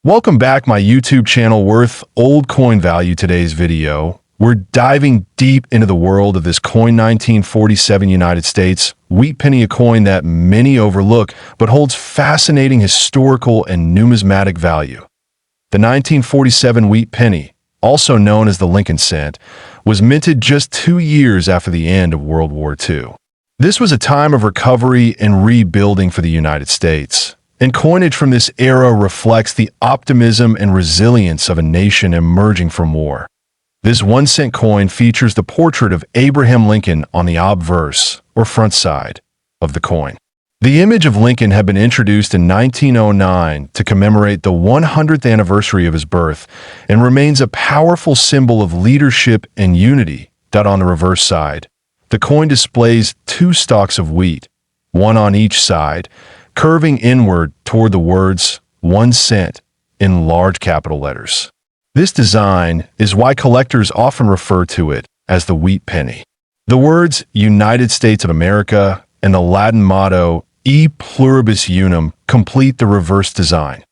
Welcome back my YouTube channel worth old coin value. Today's video, we're diving deep into the world of this coin 1947 United States wheat penny, a coin that many overlook but holds fascinating historical and numismatic value. The 1947 wheat penny, also known as the Lincoln cent, was minted just 2 years after the end of World War II. This was a time of recovery and rebuilding for the United States, and coinage from this era reflects the optimism and resilience of a nation emerging from war. This 1-cent coin features the portrait of Abraham Lincoln on the obverse, or front side, of the coin. The image of Lincoln had been introduced in 1909 to commemorate the 100th anniversary of his birth and remains a powerful symbol of leadership and unity. On the reverse side, the coin displays 2 stalks of wheat, one on each side, curving inward toward the words 1 cent in large capital letters. This design is why collectors often refer to it as the wheat penny. The words United States of America and the Latin motto E pluribus unum complete the reverse design.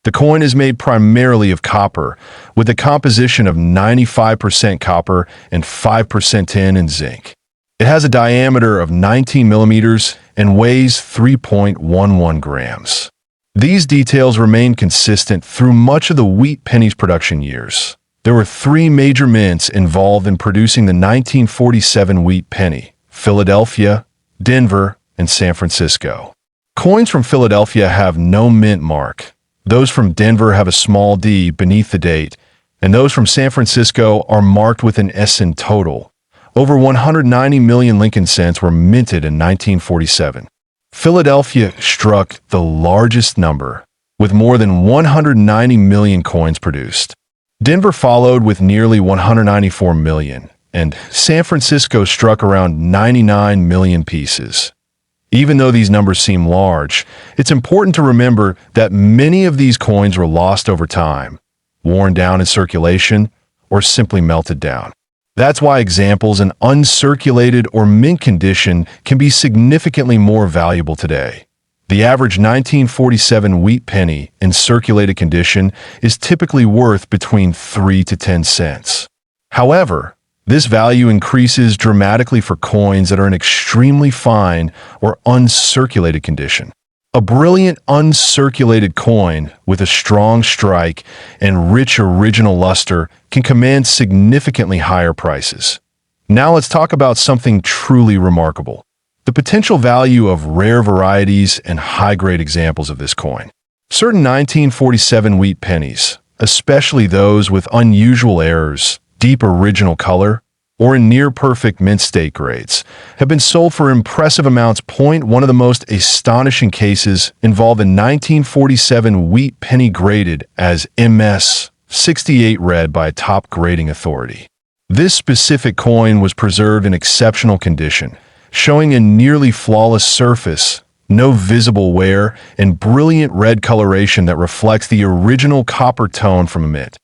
The coin is made primarily of copper, with a composition of 95% copper and 5% tin and zinc. It has a diameter of 19 millimeters and weighs 3.11 grams. These details remain consistent through much of the wheat penny's production years. There were 3 major mints involved in producing the 1947 wheat penny: Philadelphia, Denver, and San Francisco. Coins from Philadelphia have no mint mark. Those from Denver have a small D beneath the date, and those from San Francisco are marked with an S in total. Over 190 million Lincoln cents were minted in 1947. Philadelphia struck the largest number, with more than 190 million coins produced. Denver followed with nearly 194 million, and San Francisco struck around 99 million pieces. Even though these numbers seem large, it's important to remember that many of these coins were lost over time, worn down in circulation, or simply melted down. That's why examples in uncirculated or mint condition can be significantly more valuable today. The average 1947 wheat penny in circulated condition is typically worth between 3 to 10 cents. However, this value increases dramatically for coins that are in extremely fine or uncirculated condition. A brilliant uncirculated coin with a strong strike and rich original luster can command significantly higher prices. Now let's talk about something truly remarkable: the potential value of rare varieties and high-grade examples of this coin. Certain 1947 wheat pennies, especially those with unusual errors, deep original color, or in near-perfect mint state grades, have been sold for impressive amounts. One of the most astonishing cases involved a 1947 wheat penny graded as MS 68 red by a top grading authority. This specific coin was preserved in exceptional condition, showing a nearly flawless surface, no visible wear, and brilliant red coloration that reflects the original copper tone from a mint.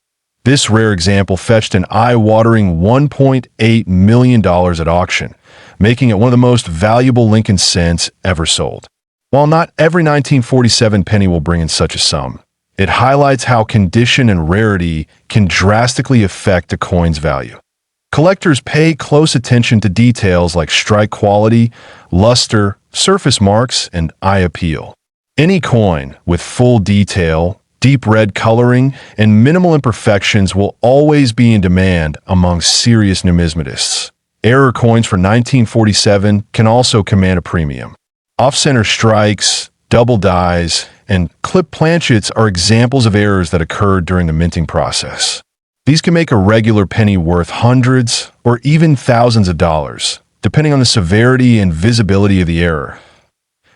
This rare example fetched an eye-watering $1.8 million at auction, making it one of the most valuable Lincoln cents ever sold. While not every 1947 penny will bring in such a sum, it highlights how condition and rarity can drastically affect a coin's value. Collectors pay close attention to details like strike quality, luster, surface marks, and eye appeal. Any coin with full detail, deep red coloring, and minimal imperfections will always be in demand among serious numismatists. Error coins for 1947 can also command a premium. Off-center strikes, double dies, and clip planchets are examples of errors that occurred during the minting process. These can make a regular penny worth hundreds or even thousands of dollars, depending on the severity and visibility of the error.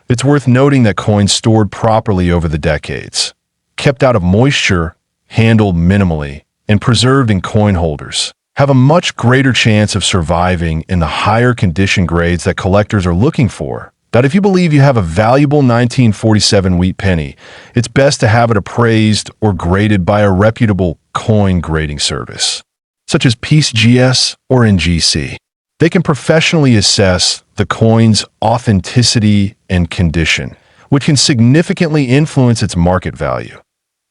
It's worth noting that coins stored properly over the decades, kept out of moisture, handled minimally, and preserved in coin holders, have a much greater chance of surviving in the higher condition grades that collectors are looking for. That if you believe you have a valuable 1947 wheat penny, it's best to have it appraised or graded by a reputable coin grading service, such as PeaceGS or NGC. They can professionally assess the coin's authenticity and condition, which can significantly influence its market value.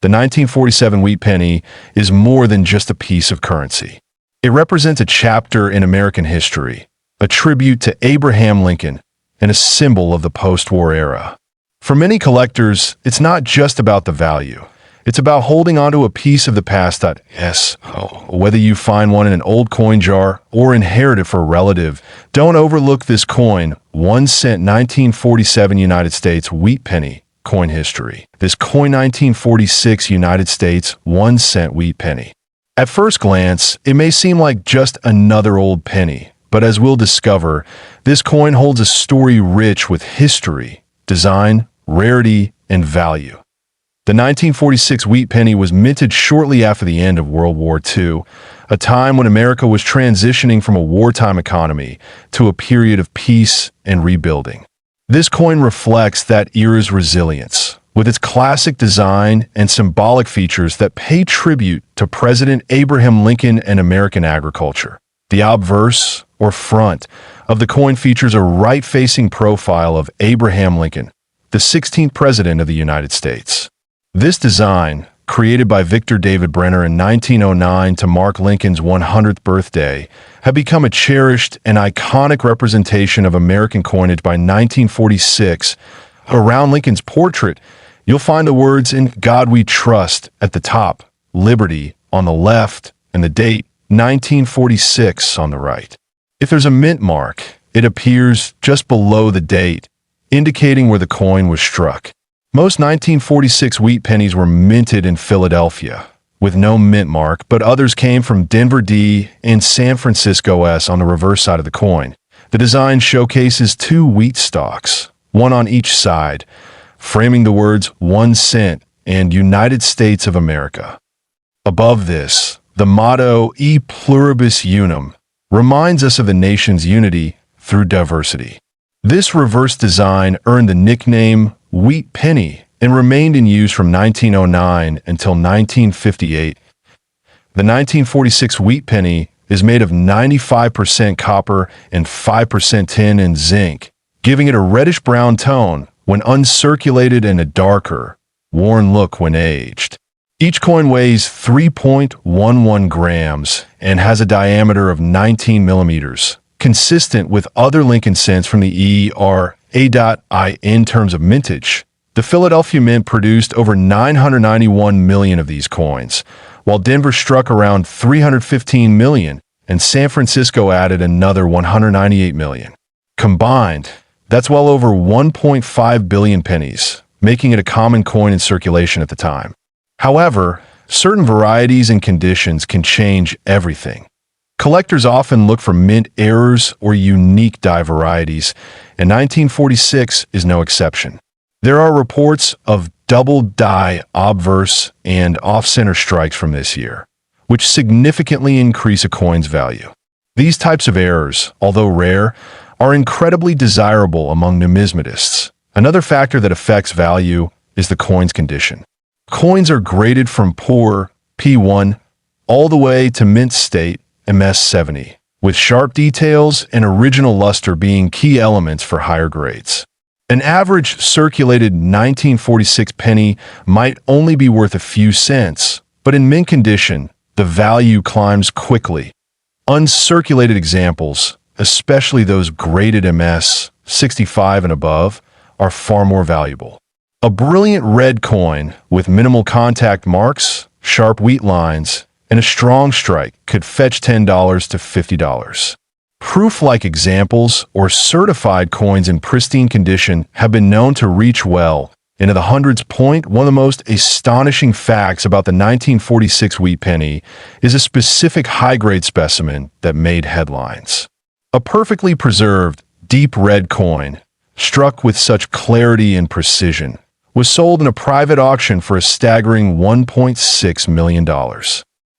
The 1947 wheat penny is more than just a piece of currency. It represents a chapter in American history, a tribute to Abraham Lincoln, and a symbol of the post-war era. For many collectors, it's not just about the value. It's about holding onto a piece of the past that, whether you find one in an old coin jar or inherit it for a relative, don't overlook this coin, 1 cent 1947 United States wheat penny coin history. This coin 1946 United States 1 cent wheat penny. At first glance, it may seem like just another old penny, but as we'll discover, this coin holds a story rich with history, design, rarity, and value. The 1946 wheat penny was minted shortly after the end of World War II, a time when America was transitioning from a wartime economy to a period of peace and rebuilding. This coin reflects that era's resilience, with its classic design and symbolic features that pay tribute to President Abraham Lincoln and American agriculture. The obverse, or front, of the coin features a right-facing profile of Abraham Lincoln, the 16th President of the United States. This design, created by Victor David Brenner in 1909 to mark Lincoln's 100th birthday, had become a cherished and iconic representation of American coinage by 1946. Around Lincoln's portrait, you'll find the words "In God We Trust" at the top, "Liberty" on the left, and the date 1946 on the right. If there's a mint mark, it appears just below the date, indicating where the coin was struck. Most 1946 wheat pennies were minted in Philadelphia, with no mint mark, but others came from Denver D and San Francisco S on the reverse side of the coin. The design showcases two wheat stalks, one on each side, framing the words 1 cent and United States of America. Above this, the motto E Pluribus Unum reminds us of the nation's unity through diversity. This reverse design earned the nickname Wheat Penny and remained in use from 1909 until 1958. The 1946 wheat penny is made of 95% copper and 5% tin and zinc, giving it a reddish-brown tone when uncirculated and a darker, worn look when aged. Each coin weighs 3.11 grams and has a diameter of 19 millimeters, consistent with other Lincoln cents from the ERA.I in terms of mintage. The Philadelphia Mint produced over 991 million of these coins, while Denver struck around 315 million, and San Francisco added another 198 million. Combined, that's well over 1.5 billion pennies, making it a common coin in circulation at the time. However, certain varieties and conditions can change everything. Collectors often look for mint errors or unique die varieties, and 1946 is no exception. There are reports of double die obverse and off-center strikes from this year, which significantly increase a coin's value. These types of errors, although rare, are incredibly desirable among numismatists. Another factor that affects value is the coin's condition. Coins are graded from poor, P1, all the way to mint state, MS70, with sharp details and original luster being key elements for higher grades. An average circulated 1946 penny might only be worth a few cents, but in mint condition, the value climbs quickly. Uncirculated examples, especially those graded MS 65 and above, are far more valuable. A brilliant red coin with minimal contact marks, sharp wheat lines, and a strong strike could fetch $10 to $50. Proof-like examples or certified coins in pristine condition have been known to reach well into the hundreds. One of the most astonishing facts about the 1946 wheat penny is a specific high-grade specimen that made headlines. A perfectly preserved, deep red coin, struck with such clarity and precision, was sold in a private auction for a staggering $1.6 million.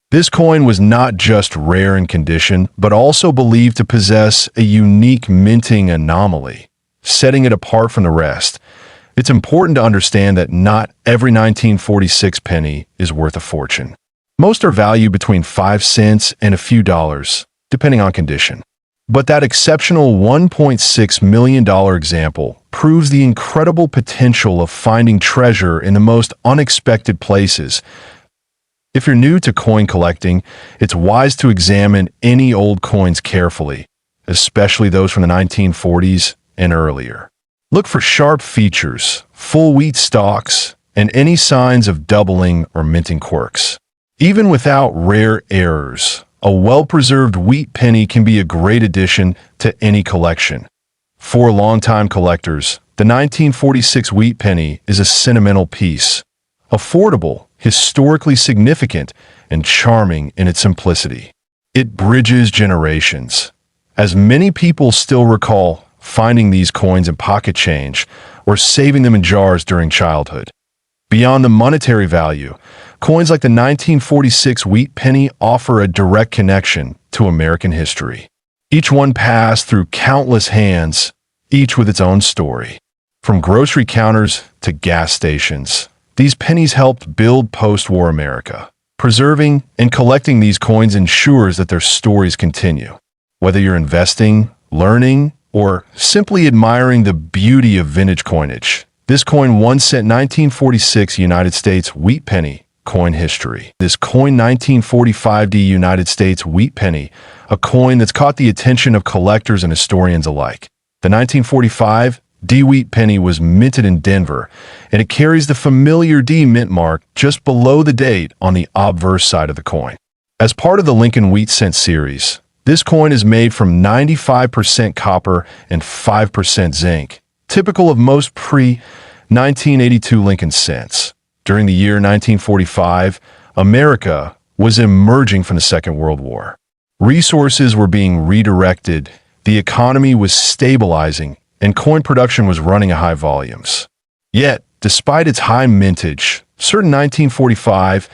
This coin was not just rare in condition, but also believed to possess a unique minting anomaly, setting it apart from the rest. It's important to understand that not every 1946 penny is worth a fortune. Most are valued between 5 cents and a few dollars, depending on condition. But that exceptional $1.6 million example proves the incredible potential of finding treasure in the most unexpected places. If you're new to coin collecting, it's wise to examine any old coins carefully, especially those from the 1940s and earlier. Look for sharp features, full wheat stalks, and any signs of doubling or minting quirks. Even without rare errors, a well-preserved wheat penny can be a great addition to any collection. For longtime collectors, the 1946 wheat penny is a sentimental piece, affordable, historically significant, and charming in its simplicity. It bridges generations, as many people still recall finding these coins in pocket change or saving them in jars during childhood. Beyond the monetary value, coins like the 1946 wheat penny offer a direct connection to American history. Each one passed through countless hands, each with its own story. From grocery counters to gas stations, these pennies helped build post-war America. Preserving and collecting these coins ensures that their stories continue. Whether you're investing, learning, or simply admiring the beauty of vintage coinage, this coin 1 cent 1946 United States wheat penny coin history. This coin 1945 D United States wheat penny, a coin that's caught the attention of collectors and historians alike. The 1945 D wheat penny was minted in Denver, and it carries the familiar D mint mark just below the date on the obverse side of the coin. As part of the Lincoln Wheat Cent series, this coin is made from 95% copper and 5% zinc, typical of most pre-1982 Lincoln cents. During the year 1945, America was emerging from the Second World War. Resources were being redirected, the economy was stabilizing, and coin production was running at high volumes. Yet, despite its high mintage, certain 1945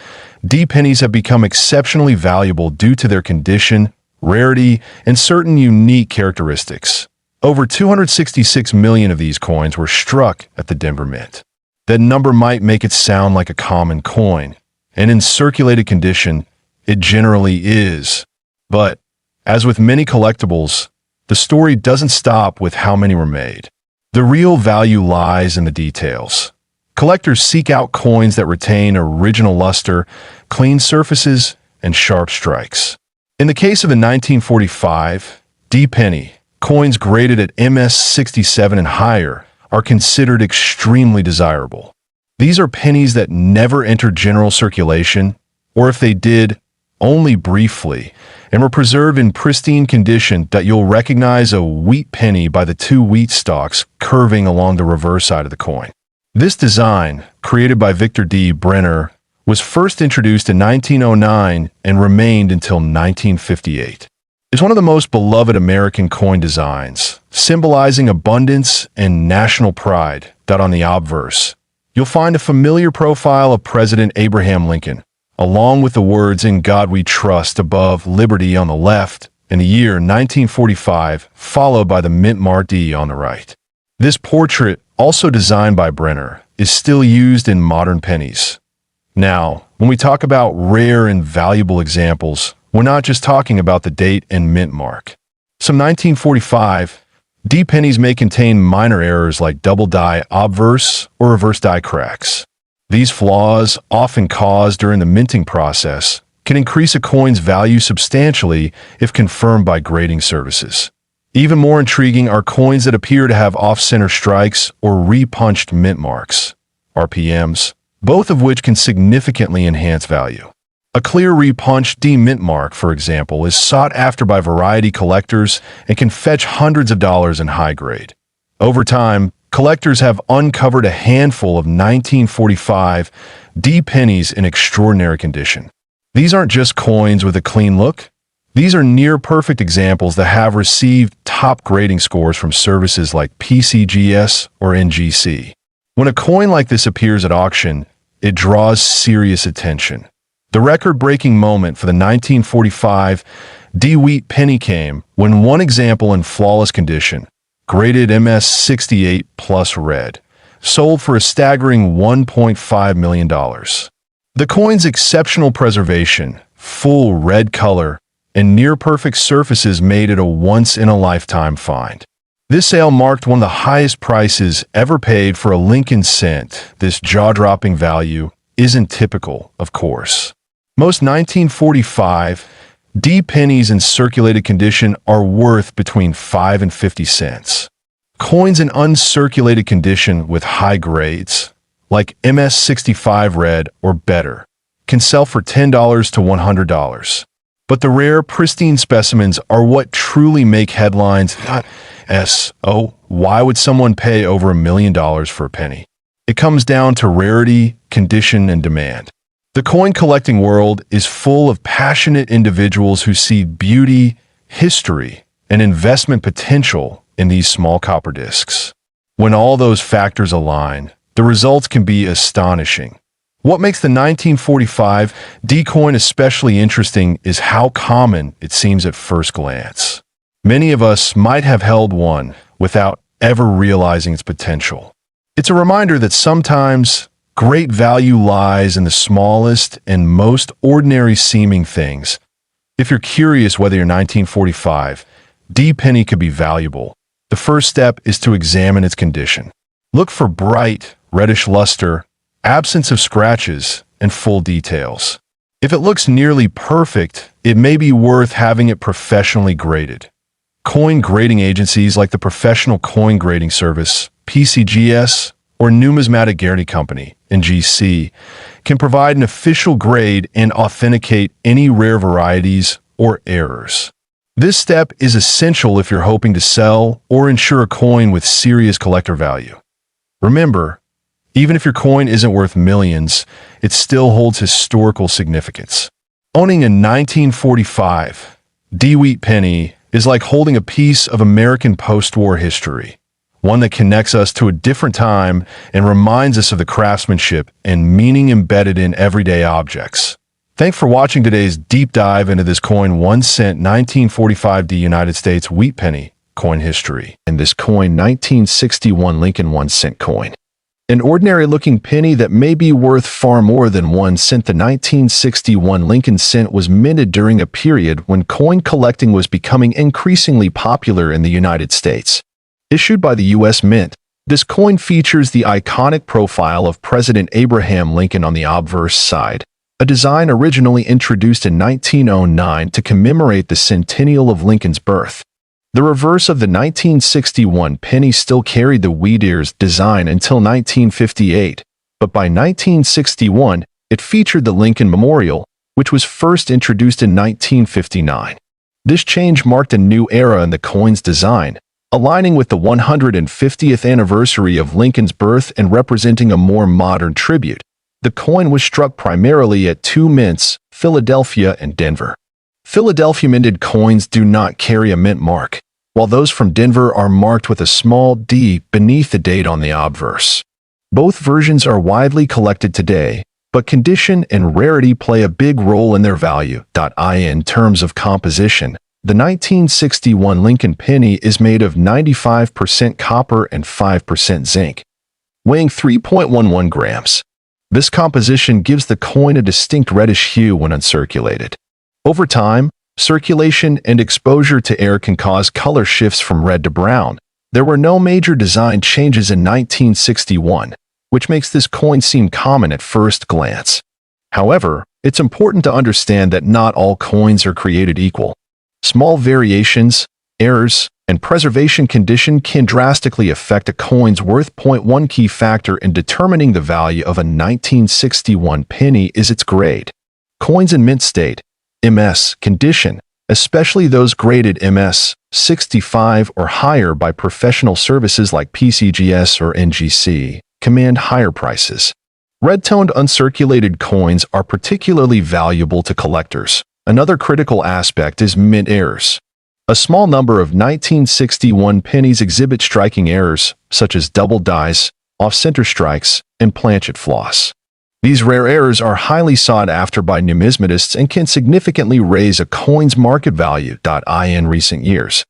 D pennies have become exceptionally valuable due to their condition, rarity, and certain unique characteristics. Over 266 million of these coins were struck at the Denver Mint. That number might make it sound like a common coin, and in circulated condition, it generally is. But, as with many collectibles, the story doesn't stop with how many were made. The real value lies in the details. Collectors seek out coins that retain original luster, clean surfaces, and sharp strikes. In the case of the 1945 D penny, coins graded at MS-67 and higher are considered extremely desirable. These are pennies that never entered general circulation, or if they did, only briefly, and were preserved in pristine condition that you'll recognize a wheat penny by the two wheat stalks curving along the reverse side of the coin. This design, created by Victor D. Brenner, was first introduced in 1909 and remained until 1958. It's one of the most beloved American coin designs, symbolizing abundance and national pride. That on the obverse, you'll find a familiar profile of President Abraham Lincoln, along with the words "In God We Trust" above "Liberty" on the left, and the year 1945, followed by the mint mark D on the right. This portrait, also designed by Brenner, is still used in modern pennies. Now, when we talk about rare and valuable examples, we're not just talking about the date and mint mark. Some 1945 D pennies may contain minor errors like double die obverse or reverse die cracks. These flaws, often caused during the minting process, can increase a coin's value substantially if confirmed by grading services. Even more intriguing are coins that appear to have off-center strikes or repunched mint marks, RPMs, both of which can significantly enhance value. A clear repunched D mint mark, for example, is sought after by variety collectors and can fetch hundreds of dollars in high grade. Over time, collectors have uncovered a handful of 1945 D pennies in extraordinary condition. These aren't just coins with a clean look. These are near-perfect examples that have received top grading scores from services like PCGS or NGC. When a coin like this appears at auction, it draws serious attention. The record-breaking moment for the 1945 D wheat penny came when one example in flawless condition, graded MS-68 plus red, sold for a staggering $1.5 million. The coin's exceptional preservation, full red color, and near-perfect surfaces made it a once-in-a-lifetime find. This sale marked one of the highest prices ever paid for a Lincoln cent. This jaw-dropping value isn't typical, of course. Most 1945 D pennies in circulated condition are worth between 5 and 50 cents. Coins in uncirculated condition with high grades, like MS-65 red or better, can sell for $10 to $100. But the rare, pristine specimens are what truly make headlines. Why would someone pay over $1 million for a penny? It comes down to rarity, condition, and demand. The coin collecting world is full of passionate individuals who see beauty, history, and investment potential in these small copper discs. When all those factors align, the results can be astonishing. What makes the 1945 D coin especially interesting is how common it seems at first glance. Many of us might have held one without ever realizing its potential. It's a reminder that sometimes great value lies in the smallest and most ordinary seeming things. If you're curious whether your 1945 D penny could be valuable, the first step is to examine its condition. Look for bright, reddish luster, absence of scratches, and full details. If it looks nearly perfect, it may be worth having it professionally graded. Coin grading agencies like the Professional Coin Grading Service, PCGS, or Numismatic Guarantee Company, NGC, can provide an official grade and authenticate any rare varieties or errors. This step is essential if you're hoping to sell or insure a coin with serious collector value. Remember, even if your coin isn't worth millions, it still holds historical significance. Owning a 1945 D wheat penny is like holding a piece of American post-war history, one that connects us to a different time and reminds us of the craftsmanship and meaning embedded in everyday objects. Thanks for watching today's deep dive into this coin 1 cent 1945 D United States wheat penny coin history and this coin 1961 Lincoln 1 cent coin. An ordinary-looking penny that may be worth far more than 1 cent. The 1961 Lincoln cent was minted during a period when coin collecting was becoming increasingly popular in the United States. Issued by the U.S. Mint, this coin features the iconic profile of President Abraham Lincoln on the obverse side, a design originally introduced in 1909 to commemorate the centennial of Lincoln's birth. The reverse of the 1961 penny still carried the wheat ears design until 1958, but by 1961, it featured the Lincoln Memorial, which was first introduced in 1959. This change marked a new era in the coin's design, aligning with the 150th anniversary of Lincoln's birth and representing a more modern tribute. The coin was struck primarily at two mints, Philadelphia and Denver. Philadelphia minted coins do not carry a mint mark, while those from Denver are marked with a small D beneath the date on the obverse. Both versions are widely collected today, but condition and rarity play a big role in their value. In terms of composition, the 1961 Lincoln penny is made of 95% copper and 5% zinc, weighing 3.11 grams. This composition gives the coin a distinct reddish hue when uncirculated. Over time, circulation and exposure to air can cause color shifts from red to brown. There were no major design changes in 1961, which makes this coin seem common at first glance. However, it's important to understand that not all coins are created equal. Small variations, errors, and preservation condition can drastically affect a coin's worth. One key factor in determining the value of a 1961 penny is its grade. Coins in mint state, MS condition, especially those graded MS 65 or higher by professional services like PCGS or NGC, command higher prices. Red-toned uncirculated coins are particularly valuable to collectors. Another critical aspect is mint errors. A small number of 1961 pennies exhibit striking errors, such as double dice, off-center strikes, and planchet floss. These rare errors are highly sought after by numismatists and can significantly raise a coin's market value. In recent years,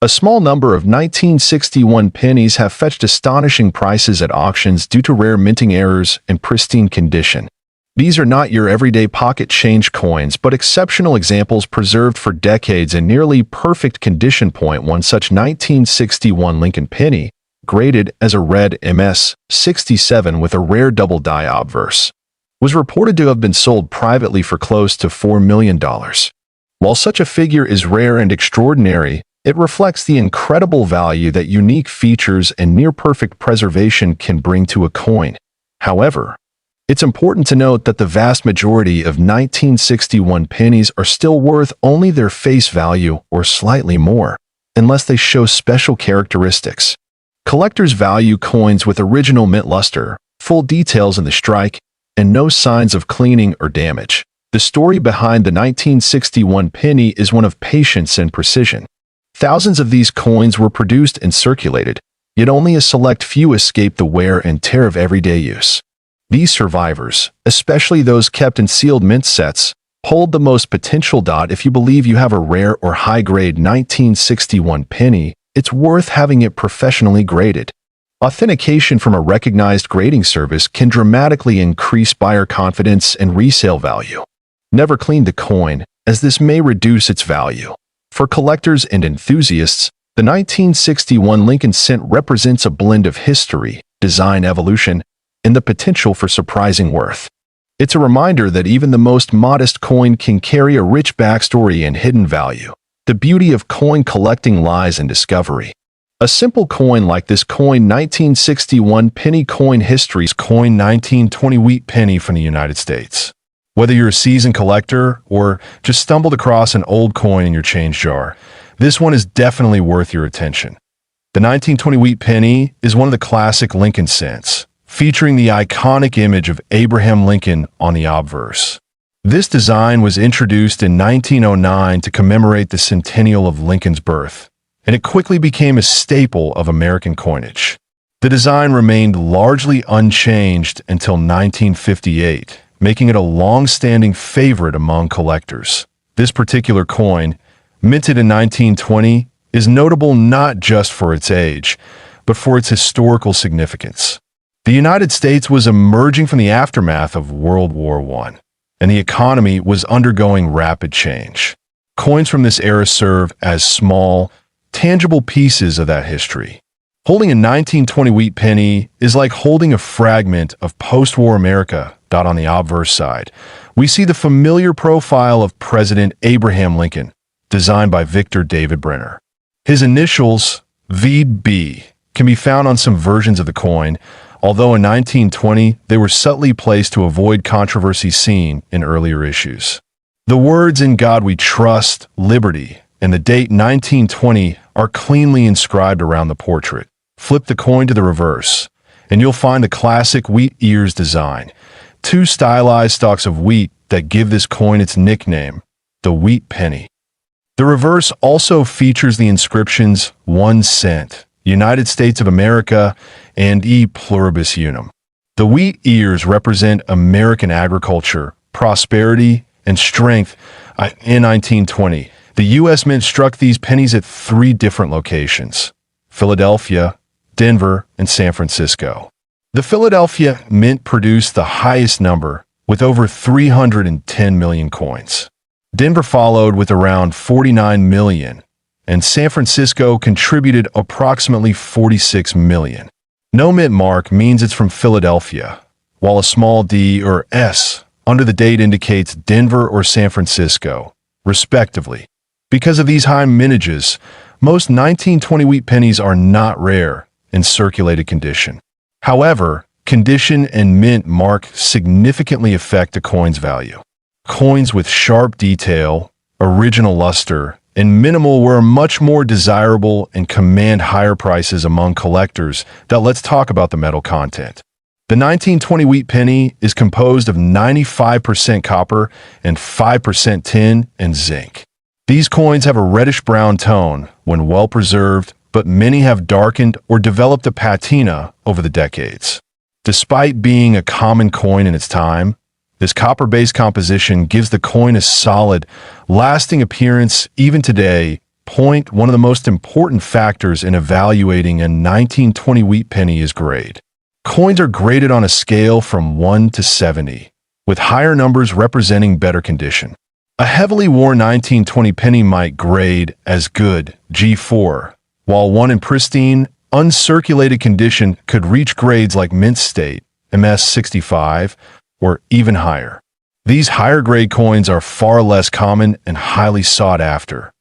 a small number of 1961 pennies have fetched astonishing prices at auctions due to rare minting errors and pristine condition. These are not your everyday pocket change coins, but exceptional examples preserved for decades in nearly perfect condition. One such 1961 Lincoln penny, graded as a red MS-67 with a rare double die obverse, was reported to have been sold privately for close to $4 million. While such a figure is rare and extraordinary, it reflects the incredible value that unique features and near-perfect preservation can bring to a coin. However, it's important to note that the vast majority of 1961 pennies are still worth only their face value or slightly more, unless they show special characteristics. Collectors value coins with original mint luster, full details in the strike, and no signs of cleaning or damage. The story behind the 1961 penny is one of patience and precision. Thousands of these coins were produced and circulated, yet only a select few escape the wear and tear of everyday use. These survivors, especially those kept in sealed mint sets, hold the most potential. If you believe you have a rare or high-grade 1961 penny, it's worth having it professionally graded. Authentication from a recognized grading service can dramatically increase buyer confidence and resale value. Never clean the coin, as this may reduce its value. For collectors and enthusiasts, the 1961 Lincoln cent represents a blend of history, design evolution, and the potential for surprising worth. It's a reminder that even the most modest coin can carry a rich backstory and hidden value. The beauty of coin collecting lies in discovery. A simple coin like this coin 1961 penny coin history's coin 1920 wheat penny from the United States. Whether you're a seasoned collector or just stumbled across an old coin in your change jar, this one is definitely worth your attention. The 1920 wheat penny is one of the classic Lincoln cents, featuring the iconic image of Abraham Lincoln on the obverse. This design was introduced in 1909 to commemorate the centennial of Lincoln's birth, and it quickly became a staple of American coinage. The design remained largely unchanged until 1958, making it a long-standing favorite among collectors. This particular coin, minted in 1920, is notable not just for its age, but for its historical significance. The United States was emerging from the aftermath of World War I, and the economy was undergoing rapid change. Coins from this era serve as small, tangible pieces of that history. Holding a 1920 wheat penny is like holding a fragment of post-war America. On the obverse side, we see the familiar profile of President Abraham Lincoln, designed by Victor David Brenner. His initials, VB, can be found on some versions of the coin, although in 1920 they were subtly placed to avoid controversy seen in earlier issues. The words "In God We Trust," "Liberty," and the date 1920 are cleanly inscribed around the portrait. Flip the coin to the reverse, and you'll find the classic wheat ears design, two stylized stalks of wheat that give this coin its nickname, the wheat penny. The reverse also features the inscriptions 1 cent, United States of America, and E pluribus unum. The wheat ears represent American agriculture, prosperity, and strength. In 1920, the U.S. Mint struck these pennies at 3 different locations: Philadelphia, Denver, and San Francisco. The Philadelphia Mint produced the highest number, with over 310 million coins. Denver followed with around 49 million, and San Francisco contributed approximately 46 million. No mint mark means it's from Philadelphia, while a small D or S under the date indicates Denver or San Francisco, respectively. Because of these high mintages, most 1920 wheat pennies are not rare in circulated condition. However, condition and mint mark significantly affect a coin's value. Coins with sharp detail, original luster, and minimal wear are much more desirable and command higher prices among collectors. Now let's talk about the metal content. The 1920 wheat penny is composed of 95% copper and 5% tin and zinc. These coins have a reddish-brown tone when well preserved, but many have darkened or developed a patina over the decades. Despite being a common coin in its time, this copper-based composition gives the coin a solid, lasting appearance even today. One of the most important factors in evaluating a 1920 wheat penny is grade. Coins are graded on a scale from 1 to 70, with higher numbers representing better condition. A heavily worn 1920 penny might grade as good, G4, while one in pristine, uncirculated condition could reach grades like mint state, MS65, or even higher. These higher grade coins are far less common and highly sought after.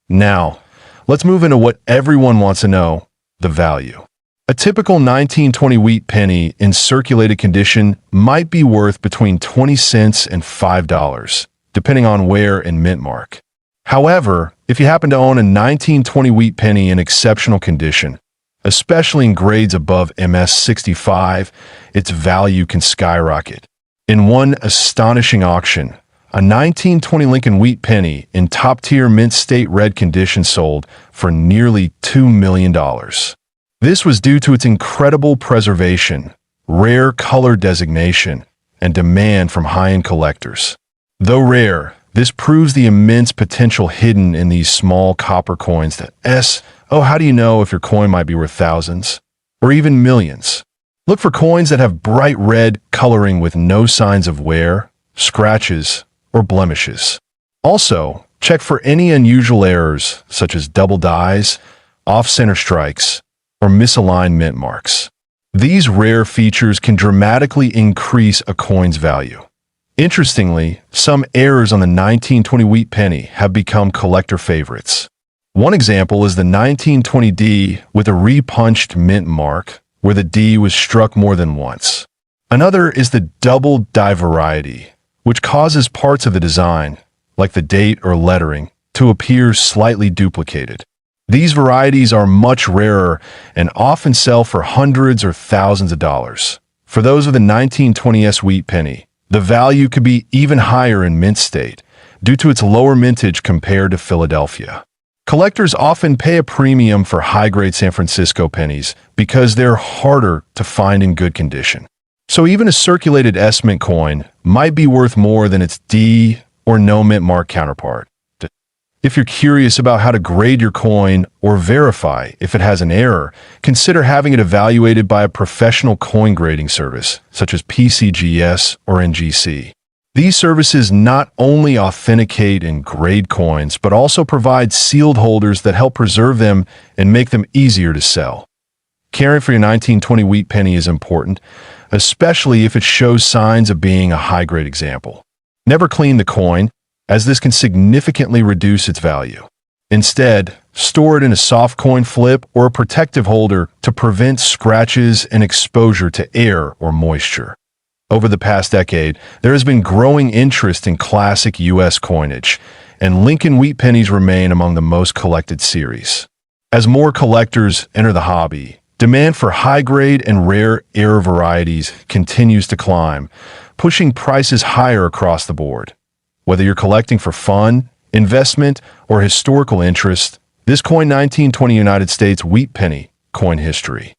Now, let's move into what everyone wants to know, the value. A typical 1920 wheat penny in circulated condition might be worth between 20 cents and $5, depending on where and mint mark. However, if you happen to own a 1920 wheat penny in exceptional condition, especially in grades above MS65, its value can skyrocket. In one astonishing auction, a 1920 Lincoln wheat penny in top-tier mint state red condition sold for nearly $2 million. This was due to its incredible preservation, rare color designation, and demand from high-end collectors. Though rare, this proves the immense potential hidden in these small copper coins how do you know if your coin might be worth thousands or even millions? Look for coins that have bright red coloring with no signs of wear, scratches, or blemishes. Also, check for any unusual errors such as double dies, off-center strikes, or misaligned mint marks. These rare features can dramatically increase a coin's value. Interestingly, some errors on the 1920 wheat penny have become collector favorites. One example is the 1920 D with a repunched mint mark, where the D was struck more than once. Another is the double die variety, which causes parts of the design, like the date or lettering, to appear slightly duplicated. These varieties are much rarer and often sell for hundreds or thousands of dollars. For those with a 1920s wheat penny, the value could be even higher in mint state, due to its lower mintage compared to Philadelphia. Collectors often pay a premium for high-grade San Francisco pennies because they're harder to find in good condition. So even a circulated S-mint coin might be worth more than its D or no mint mark counterpart. If you're curious about how to grade your coin or verify if it has an error, consider having it evaluated by a professional coin grading service, such as PCGS or NGC. These services not only authenticate and grade coins, but also provide sealed holders that help preserve them and make them easier to sell. Caring for your 1920 wheat penny is important, especially if it shows signs of being a high-grade example. Never clean the coin, as this can significantly reduce its value. Instead, store it in a soft coin flip or a protective holder to prevent scratches and exposure to air or moisture. Over the past decade, there has been growing interest in classic U.S. coinage, and Lincoln wheat pennies remain among the most collected series. As more collectors enter the hobby, demand for high-grade and rare error varieties continues to climb, pushing prices higher across the board. Whether you're collecting for fun, investment, or historical interest, this coin 1920 United States wheat penny coin history